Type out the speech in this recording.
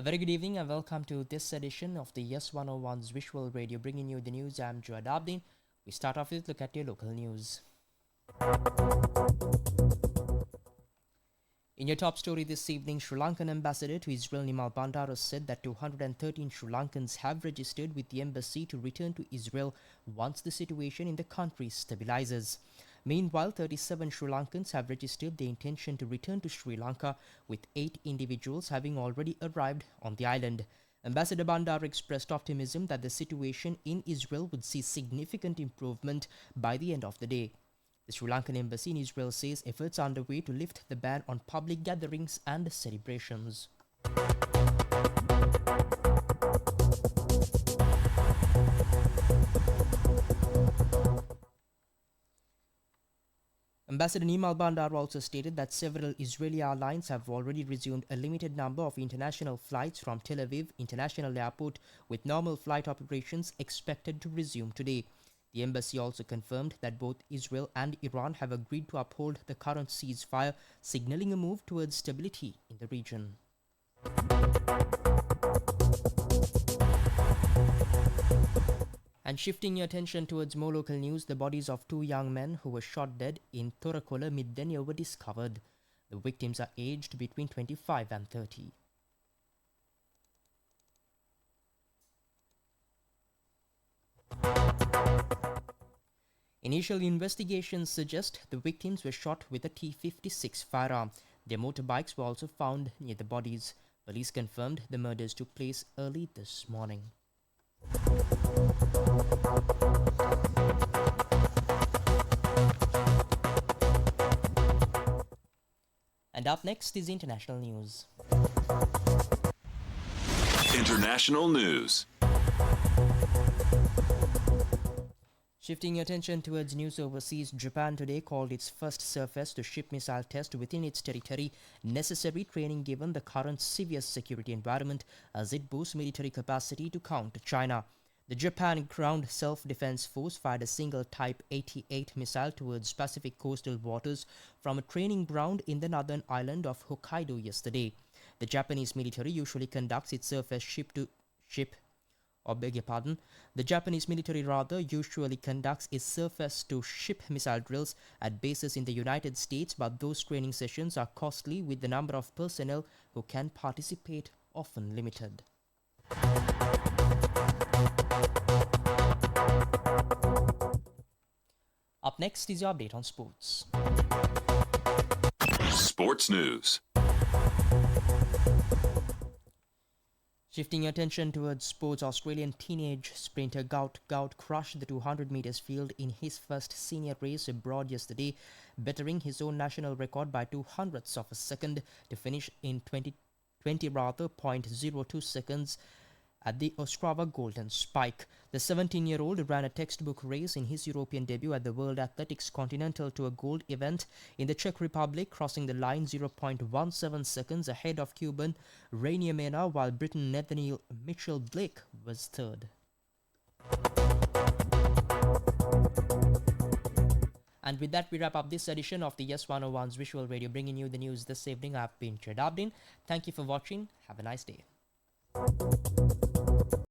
A very good evening and welcome to this edition of the YES101's Visual Radio, bringing you the news. I'm Joad Abdin. We start off with a look at your local news. In your top story this evening, Sri Lankan ambassador to Israel Nimal Bandara said that 213 Sri Lankans have registered with the embassy to return to Israel once the situation in the country stabilizes. Meanwhile, 37 Sri Lankans have registered their intention to return to Sri Lanka, with 8 individuals having already arrived on the island. Ambassador Bandara expressed optimism that the situation in Israel would see significant improvement by the end of the day. The Sri Lankan embassy in Israel says efforts are underway to lift the ban on public gatherings and celebrations. Ambassador Nimal Bandar also stated that several Israeli airlines have already resumed a limited number of international flights from Tel Aviv International Airport, with normal flight operations expected to resume today. The embassy also confirmed that both Israel and Iran have agreed to uphold the current ceasefire, signaling a move towards stability in the region. And shifting your attention towards more local news, the bodies of 2 young men who were shot dead in Torakola Middenia were discovered. The victims are aged between 25 and 30. Initial investigations suggest the victims were shot with a T-56 firearm. Their motorbikes were also found near the bodies. Police confirmed the murders took place early this morning. And up next is international news. International news. Shifting your attention towards news overseas, Japan today called its first surface-to-ship missile test within its territory necessary training given the current severe security environment as it boosts military capacity to counter China. The Japan Ground Self-Defense Force fired a single Type 88 missile towards Pacific coastal waters from a training ground in the northern island of Hokkaido yesterday. The Japanese military usually conducts its surface The Japanese military usually conducts its surface-to-ship missile drills at bases in the United States, but those training sessions are costly, with the number of personnel who can participate often limited. Up next is your update on sports. Sports news. Shifting your attention towards sports, Australian teenage sprinter Gout crushed the 200 meters field in his first senior race abroad yesterday, bettering his own national record by 200ths of a second to finish in 0.02 seconds at the Ostrava Golden Spike. The 17-year-old ran a textbook race in his European debut at the World Athletics Continental Tour Gold event in the Czech Republic, crossing the line 0.17 seconds ahead of Cuban Rainier Mena, while Briton Nathaniel Mitchell Blake was third. And with that, we wrap up this edition of the YES101's Visual Radio, bringing you the news this evening. I've been Joad Abdin. Thank you for watching. Have a nice day.